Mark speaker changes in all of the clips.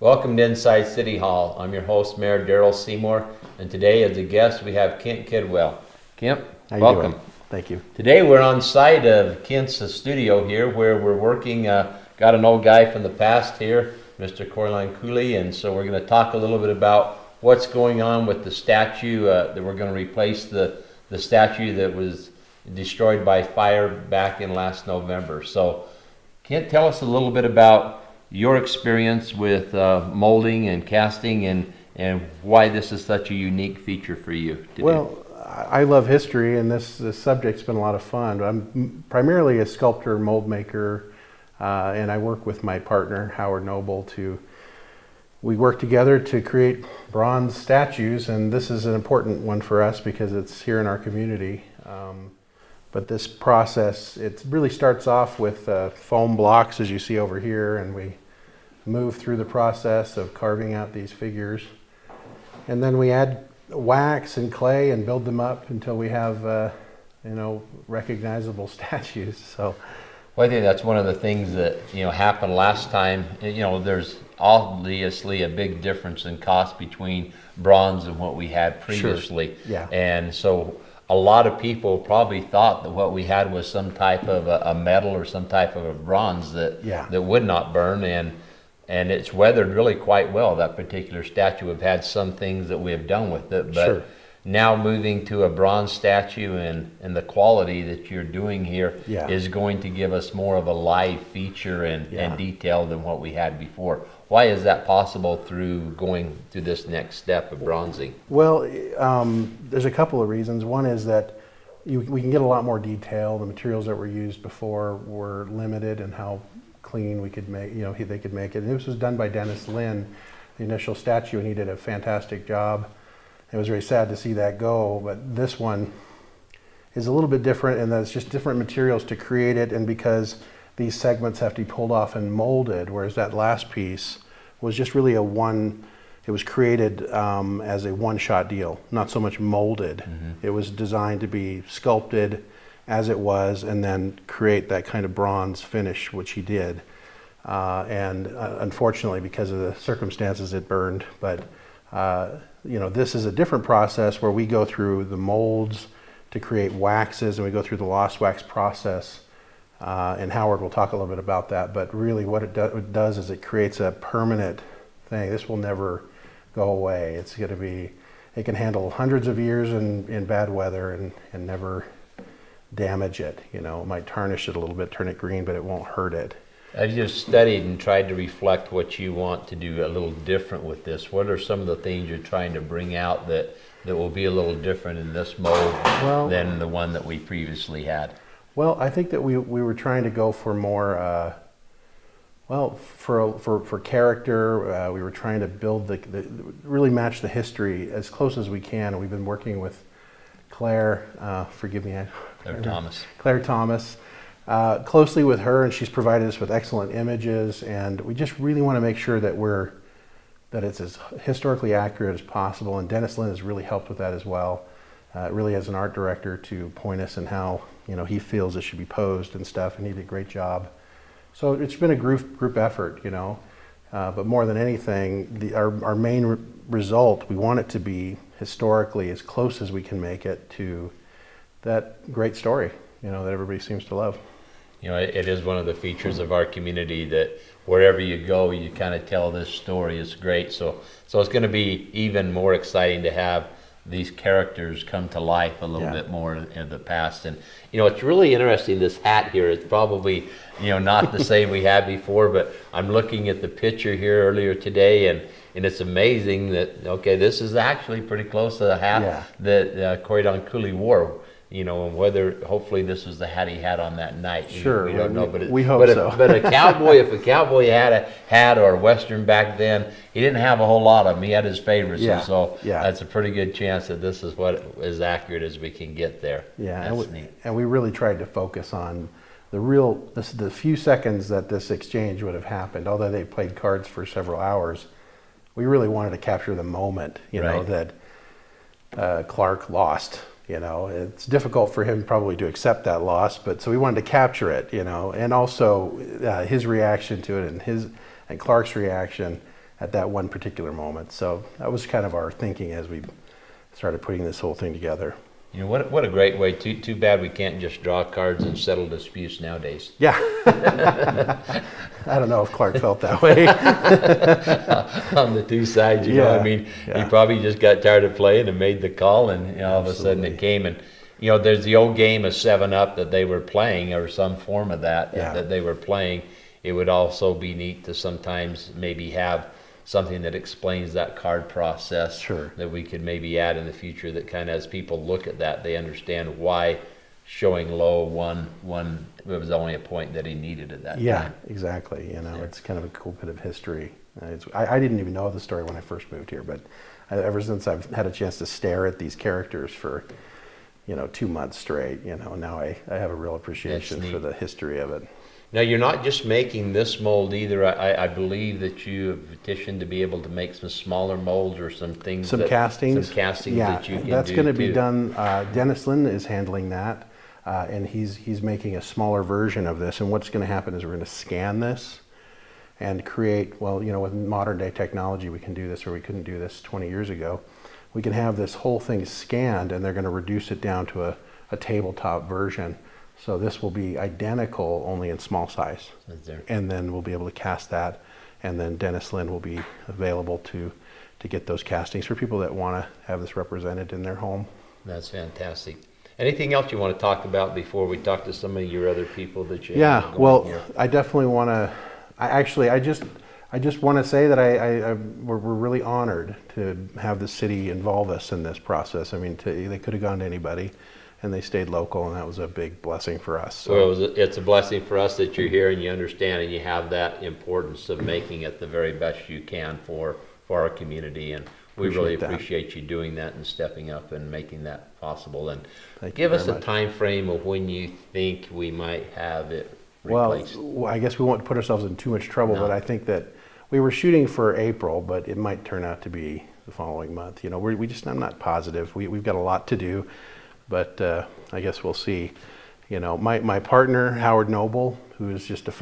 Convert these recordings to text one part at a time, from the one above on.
Speaker 1: Welcome to Inside City Hall. I'm your host, Mayor Daryl Seymore, and today as a guest we have Kent Kidwell. Kent, welcome.
Speaker 2: Thank you.
Speaker 1: Today we're on site of Kent's studio here where we're working, got an old guy from the past here, Mr. Cooley, and so we're going to talk a little bit about what's going on with the statue, that we're going to replace the statue that was destroyed by fire back in last November. So Kent, tell us a little bit about your experience with molding and casting and why this is such a unique feature for you today.
Speaker 2: Well, I love history, and this subject's been a lot of fun. I'm primarily a sculptor, mold maker, and I work with my partner, Howard Noble, we work together to create bronze statues, and this is an important one for us because it's here in our community. But this process, it really starts off with foam blocks, as you see over here, and we move through the process of carving out these figures. And then we add wax and clay and build them up until we have, recognizable statues. So,
Speaker 1: well, I think that's one of the things that, happened last time. There's obviously a big difference in cost between bronze and what we had previously.
Speaker 2: Sure. Yeah.
Speaker 1: And so a lot of people probably thought that what we had was some type of a metal or some type of a bronze that would not burn, and it's weathered really quite well. That particular statue, we've had some things that we have done with it, but now moving to a bronze statue and the quality that you're doing here is going to give us more of a live feature and detail than what we had before. Why is that possible through going to this next step of bronzing?
Speaker 2: Well, there's a couple of reasons. One is that we can get a lot more detail. The materials that were used before were limited in how clean we could make, they could make it. And this was done by Dennis Lynn, the initial statue, and he did a fantastic job. It was very sad to see that go, but this one is a little bit different in that it's just different materials to create it, and because these segments have to be pulled off and molded, whereas that last piece was just really it was created as a one-shot deal, not so much molded. Mm-hmm. It was designed to be sculpted as it was and then create that kind of bronze finish, which he did. And unfortunately, because of the circumstances, it burned. But this is a different process where we go through the molds to create waxes, and we go through the lost wax process. And Howard will talk a little bit about that, but really what it does is it creates a permanent thing. This will never go away. It's going to be, it can handle hundreds of years in bad weather and never damage it. It might tarnish it a little bit, turn it green, but it won't hurt it.
Speaker 1: As you've studied and tried to reflect what you want to do a little different with this, what are some of the things you're trying to bring out that will be a little different in this mold than the one that we previously had?
Speaker 2: Well, I think that we were trying to go for more, for character. We were trying to build really match the history as close as we can. We've been working with Claire, Claire Thomas, closely with her, and she's provided us with excellent images. And we just really want to make sure that it's as historically accurate as possible. And Dennis Lynn has really helped with that as well. Really as an art director to point us in how he feels it should be posed and stuff, and he did a great job. So it's been a group effort, but more than anything, our main result, we want it to be historically as close as we can make it to that great story, that everybody seems to love.
Speaker 1: It is one of the features of our community that wherever you go, you kind of tell this story. It's great. So it's going to be even more exciting to have these characters come to life a little bit more in the past. And it's really interesting, this hat here. It's probably not the same we had before, but I'm looking at the picture here earlier today, and it's amazing that this is actually pretty close to the hat that Cooley wore. And whether hopefully this was the hat he had on that night.
Speaker 2: Sure,
Speaker 1: we don't know, but
Speaker 2: we hope so.
Speaker 1: But if a cowboy had a hat or a Western back then, he didn't have a whole lot of them. He had his favorites, and so that's a pretty good chance that this is what as accurate as we can get there.
Speaker 2: Yeah, and we really tried to focus on the few seconds that this exchange would have happened. Although they played cards for several hours, we really wanted to capture the moment, that Clark lost. It's difficult for him probably to accept that loss, but so we wanted to capture it, and also his reaction to it and Clark's reaction at that one particular moment. So that was kind of our thinking as we started putting this whole thing together.
Speaker 1: You know, what a great way. Too bad we can't just draw cards and settle disputes nowadays.
Speaker 2: Yeah. I don't know if Clark felt that way.
Speaker 1: On the two sides, you know, I mean,
Speaker 2: yeah.
Speaker 1: he probably just got tired of playing and made the call, and you know, all of a sudden it came. And you know, there's the old game of 7-Up that they were playing, or some form of that that they were playing. It would also be neat to sometimes maybe have something that explains that card process that we could maybe add in the future, that kind of, as people look at that, they understand why showing low one it was only a point that he needed at that time.
Speaker 2: Yeah, exactly. You know, it's kind of a cool bit of history. I didn't even know the story when I first moved here, but ever since I've had a chance to stare at these characters for, you know, 2 months straight, you know, now I have a real appreciation for the history of it.
Speaker 1: Now, you're not just making this mold either. I believe that you have petitioned to be able to make some smaller molds or some things.
Speaker 2: Some castings.
Speaker 1: Some castings that you can do.
Speaker 2: That's going to be done. Dennis Lynn is handling that, and he's making a smaller version of this. And what's going to happen is we're going to scan this and create, well, you know, with modern day technology, we can do this, or we couldn't do this 20 years ago. We can have this whole thing scanned, and they're going to reduce it down to a tabletop version. So this will be identical, only in small size. And then we'll be able to cast that, and then Dennis Lynn will be available to get those castings for people that want to have this represented in their home.
Speaker 1: That's fantastic. Anything else you want to talk about before we talk to some of your other people that you
Speaker 2: have?
Speaker 1: Yeah,
Speaker 2: well,
Speaker 1: here?
Speaker 2: I definitely want to. I just want to say that we're really honored to have the city involve us in this process. I mean, they could have gone to anybody, and they stayed local, and that was a big blessing for us. So.
Speaker 1: Well, it's a blessing for us that you're here and you understand and you have that importance of making it the very best you can for our community, and we really appreciate you doing that and stepping up and making that possible. And give us a time frame of when you think we might have it replaced.
Speaker 2: Well, I guess we won't put ourselves in too much trouble, but I think that we were shooting for April, but it might turn out to be the following month. You know, I'm not positive. We've got a lot to do. But I guess we'll see. You know, my partner, Howard Noble, who is just he's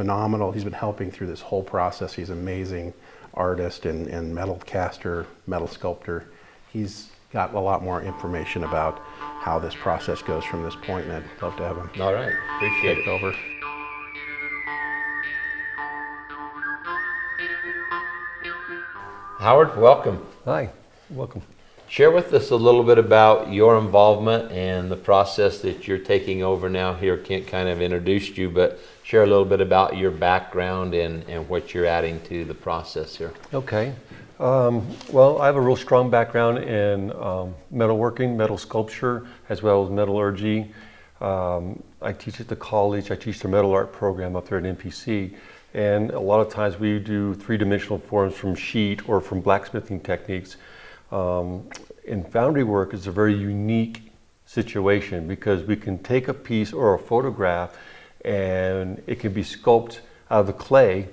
Speaker 2: been helping through this whole process. He's an amazing artist and metal caster, metal sculptor. He's got a lot more information about how this process goes from this point, and I'd love to have him.
Speaker 1: All right, appreciate it.
Speaker 2: Over.
Speaker 1: Howard, welcome.
Speaker 3: Hi, welcome.
Speaker 1: Share with us a little bit about your involvement and the process that you're taking over now here. Kent kind of introduced you, but share a little bit about your background and what you're adding to the process here.
Speaker 3: Okay. Well, I have a real strong background in metalworking, metal sculpture, as well as metallurgy. I teach at the college. I teach the metal art program up there at NPC. And a lot of times we do three-dimensional forms from sheet or from blacksmithing techniques. In foundry work, it's a very unique situation because we can take a piece or a photograph and it can be sculpted out of the clay,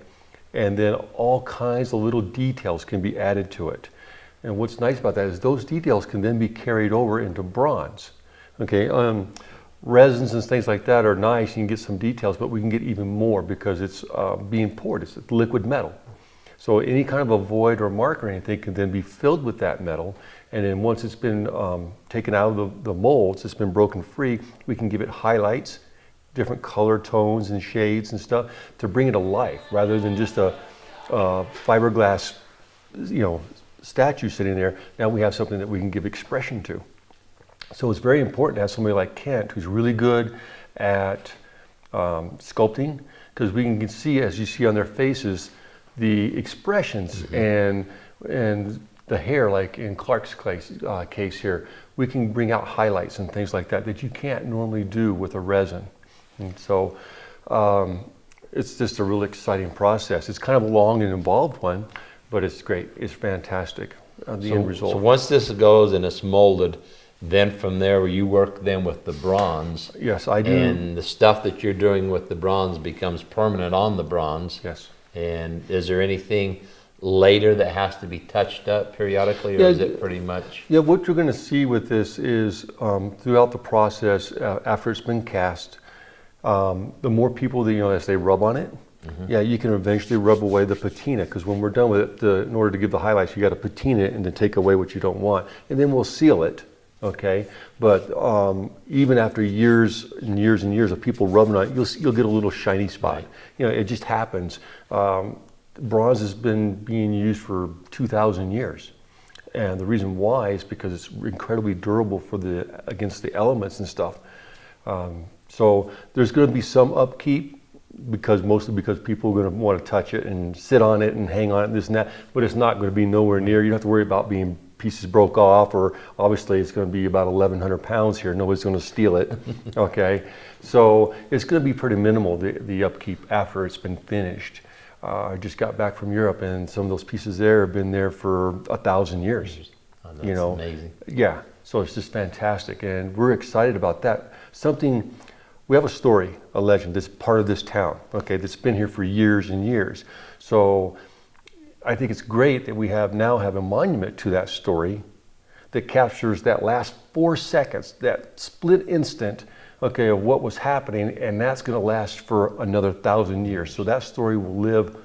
Speaker 3: and then all kinds of little details can be added to it. And what's nice about that is those details can then be carried over into bronze. Okay, resins and things like that are nice, you can get some details, but we can get even more because it's being poured, it's liquid metal. So any kind of a void or mark or anything can then be filled with that metal, and then once it's been taken out of the molds, it's been broken free, we can give it highlights, different color tones and shades and stuff to bring it to life, rather than just a fiberglass, statue sitting there. Now we have something that we can give expression to. So it's very important to have somebody like Kent, who's really good at sculpting, because we can see, as you see on their faces, the expressions and the hair, like in Clark's case here, we can bring out highlights and things like that you can't normally do with a resin. And so it's just a really exciting process. It's kind of a long and involved one, but it's great. It's fantastic, the end result.
Speaker 1: So once this goes and it's molded, then from there you work then with the bronze.
Speaker 3: Yes, I do.
Speaker 1: And the stuff that you're doing with the bronze becomes permanent on the bronze.
Speaker 3: Yes.
Speaker 1: And is there anything later that has to be touched up periodically, or is it pretty much?
Speaker 3: Yeah, what you're going to see with this is throughout the process, after it's been cast, the more people that, as they rub on it, Yeah, you can eventually rub away the patina, because when we're done with it, in order to give the highlights, you got to patina it and then take away what you don't want, and then we'll seal it. Okay, but even after years and years and years of people rubbing on it, you'll get a little shiny spot.
Speaker 1: Right.
Speaker 3: You know, it just happens. Bronze has been being used for 2,000 years. And the reason why is because it's incredibly durable against the elements and stuff. So there's going to be some upkeep, mostly because people are going to want to touch it and sit on it and hang on it and this and that, but it's not going to be nowhere near. You don't have to worry about being pieces broke off, or obviously it's going to be about 1,100 pounds here. Nobody's going to steal it. Okay, so it's going to be pretty minimal, the upkeep after it's been finished. I just got back from Europe, and some of those pieces there have been there for 1,000 years.
Speaker 1: Oh, that's
Speaker 3: you know,
Speaker 1: amazing.
Speaker 3: Yeah. So it's just fantastic, and we're excited about that. We have a story, a legend that's part of this town. Okay, that's been here for years and years. So I think it's great that we now have a monument to that story that captures that last 4 seconds, that split instant, okay, of what was happening, and that's going to last for another 1,000 years. So that story will live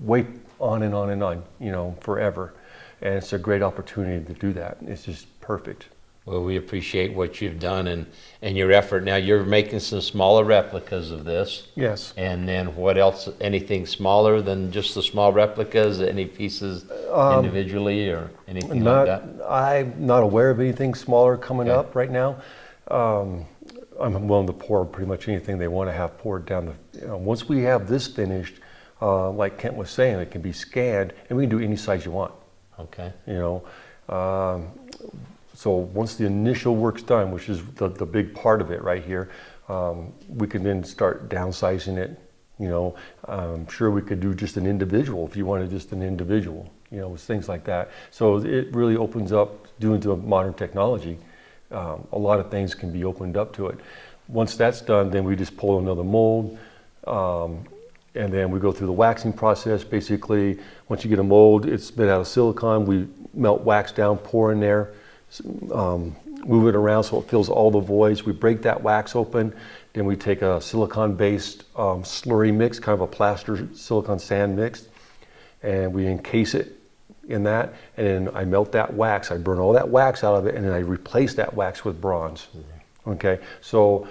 Speaker 3: way on and on and on, you know, forever. And it's a great opportunity to do that. It's just perfect.
Speaker 1: Well, we appreciate what you've done and your effort. Now, you're making some smaller replicas of this.
Speaker 3: Yes.
Speaker 1: And then what else? Anything smaller than just the small replicas? Any pieces individually or anything like that?
Speaker 3: I'm not aware of anything smaller coming
Speaker 1: Okay.
Speaker 3: up right now. I'm willing to pour pretty much anything they want to have poured down the. Once we have this finished, like Kent was saying, it can be scanned, and we can do any size you want.
Speaker 1: Okay.
Speaker 3: You know, so once the initial work's done, which is the big part of it right here, we can then start downsizing it. You know, I'm sure we could do just an individual if you wanted just an individual. You know, with things like that. So it really opens up, due to modern technology. A lot of things can be opened up to it. Once that's done, then we just pull another mold, and then we go through the waxing process. Basically, once you get a mold, it's made out of silicone. We melt wax down, pour in there, move it around so it fills all the voids. We break that wax open. Then we take a silicone-based slurry mix, kind of a plaster silicone sand mix, and we encase it in that, and then I melt that wax. I burn all that wax out of it, and then I replace that wax with bronze. Okay, so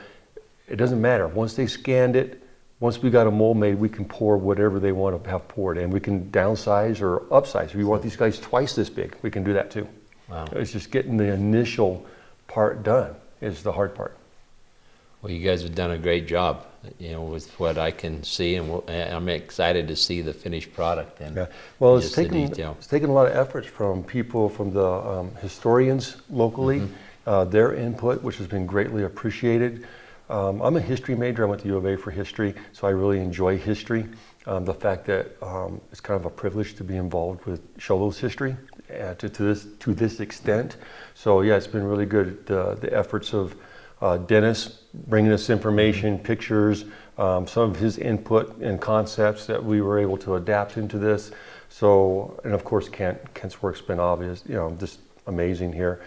Speaker 3: it doesn't matter. Once they scanned it, once we got a mold made, we can pour whatever they want to have poured, and we can downsize or upsize. If you want these guys twice this big, we can do that too.
Speaker 1: Wow.
Speaker 3: It's just getting the initial part done is the hard part.
Speaker 1: Well, you guys have done a great job, you know, with what I can see, and I'm excited to see the finished product. And
Speaker 3: Yeah. Well, it's
Speaker 1: just the
Speaker 3: taken
Speaker 1: detail.
Speaker 3: a lot of efforts from people, from the historians locally, their input, which has been greatly appreciated. I'm a history major. I went to U of A for history, so I really enjoy history. The fact that it's kind of a privilege to be involved with Sholo's history to this extent. So yeah, it's been really good. The efforts of Dennis bringing us information, pictures, some of his input and concepts that we were able to adapt into this. So, and of course Kent's work's been obvious, you know, just amazing here.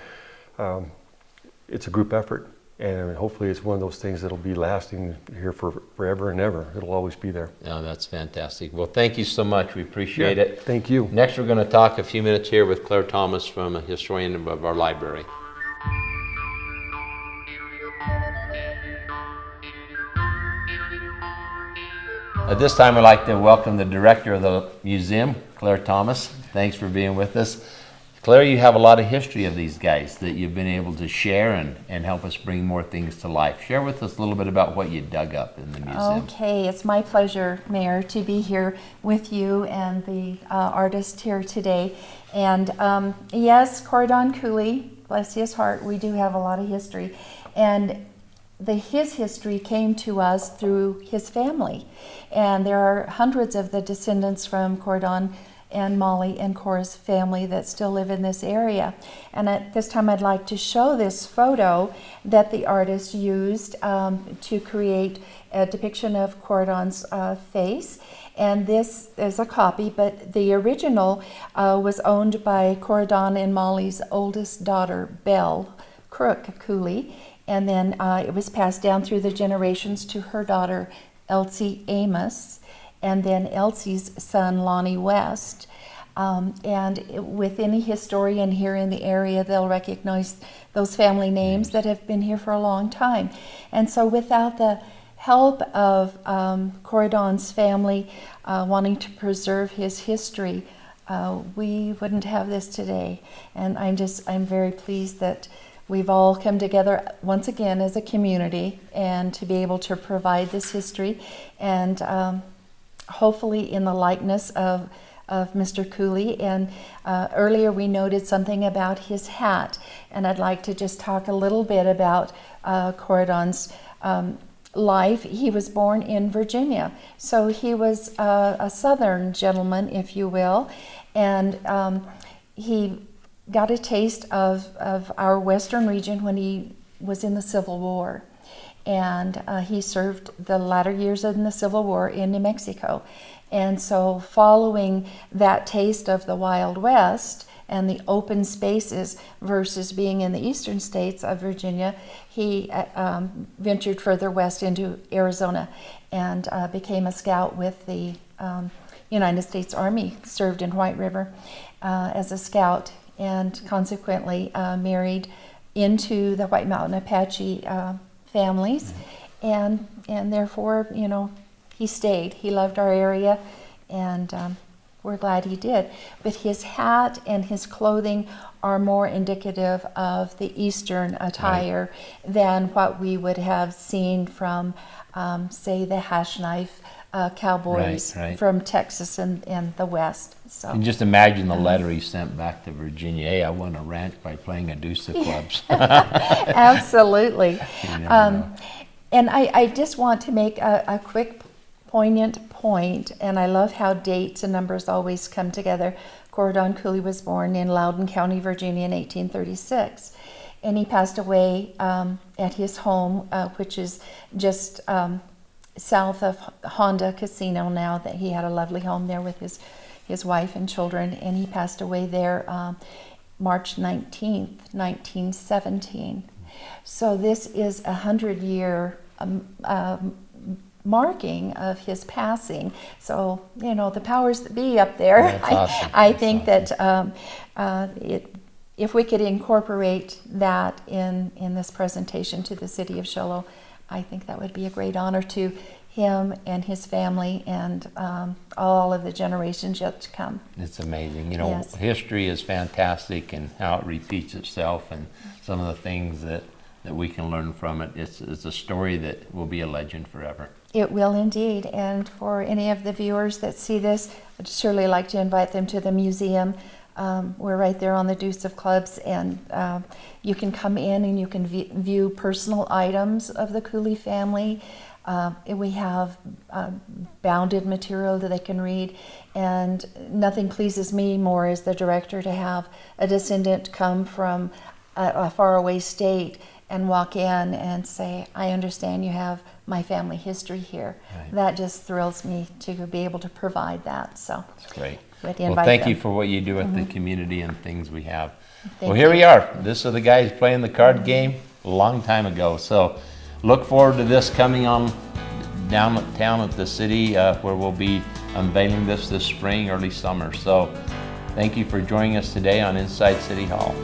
Speaker 3: It's a group effort, and hopefully it's one of those things that'll be lasting here for forever and ever. It'll always be there.
Speaker 1: Oh, that's fantastic. Well, thank you so much. We appreciate it.
Speaker 3: Thank you.
Speaker 1: Next, we're going to talk a few minutes here with Claire Thomas, from a historian of our library. At this time, I'd like to welcome the director of the museum, Claire Thomas. Thanks for being with us. Claire, you have a lot of history of these guys that you've been able to share and help us bring more things to life. Share with us a little bit about what you dug up in the museum.
Speaker 4: Okay, it's my pleasure, Mayor, to be here with you and the artist here today. And yes, Cordon Cooley, bless his heart, we do have a lot of history. And his history came to us through his family. And there are hundreds of the descendants from Cordon and Molly and Cora's family that still live in this area. And at this time I'd like to show this photo that the artist used to create a depiction of Cordon's face. And this is a copy, but the original was owned by Cordon and Molly's oldest daughter, Belle Crook Cooley. And then it was passed down through the generations to her daughter, Elsie Amos. and then Elsie's son, Lonnie West. And with any historian here in the area, they'll recognize those family names that have been here for a long time. And so without the help of Corridon's family wanting to preserve his history, we wouldn't have this today. And I'm very pleased that we've all come together once again as a community and to be able to provide this history, and hopefully in the likeness of Mr. Cooley. And earlier we noted something about his hat, and I'd like to just talk a little bit about Corridon's life. He was born in Virginia, so he was a Southern gentleman, if you will, and he got a taste of our Western region when he was in the Civil War. And he served the latter years in the Civil War in New Mexico. And so following that taste of the Wild West and the open spaces versus being in the eastern states of Virginia, he ventured further west into Arizona and became a scout with the United States Army, served in White River as a scout, and consequently married into the White Mountain Apache families, and therefore, he stayed. He loved our area, and we're glad he did. But his hat and his clothing are more indicative of the Eastern attire than what we would have seen from, say, the hash knife cowboys from Texas and the West. So.
Speaker 1: And just imagine the letter he sent back to Virginia. Hey, I won a ranch by playing a deuce of clubs.
Speaker 4: Absolutely. And I just want to make a quick poignant point, and I love how dates and numbers always come together. Corridon Cooley was born in Loudoun County, Virginia in 1836, and he passed away at his home, which is just south of Honda Casino now. That he had a lovely home there with his wife and children, and he passed away there March 19th, 1917. So this is 100-year marking of his passing. So, the powers that be up there,
Speaker 1: Awesome.
Speaker 4: I think that if we could incorporate that in this presentation to the city of Shiloh, I think that would be a great honor to him and his family and all of the generations yet to come.
Speaker 1: It's amazing.
Speaker 4: Yes.
Speaker 1: History is fantastic, and how it repeats itself, and some of the things that we can learn from it. It's a story that will be a legend forever.
Speaker 4: It will indeed. And for any of the viewers that see this, I'd surely like to invite them to the museum. We're right there on the Deuce of Clubs, and you can come in and you can view personal items of the Cooley family. We have bounded material that they can read, and nothing pleases me more as the director to have a descendant come from a faraway state and walk in and say, I understand you have my family history here.
Speaker 1: Right.
Speaker 4: That just thrills me to be able to provide that. So
Speaker 1: That's great.
Speaker 4: Well,
Speaker 1: Thank you for what you do with the community and things we have.
Speaker 4: Thank
Speaker 1: Here
Speaker 4: you.
Speaker 1: we are. This are the guys playing the card game a long time ago. So look forward to this coming on downtown at the city, where we'll be unveiling this spring, early summer. So thank you for joining us today on Inside City Hall.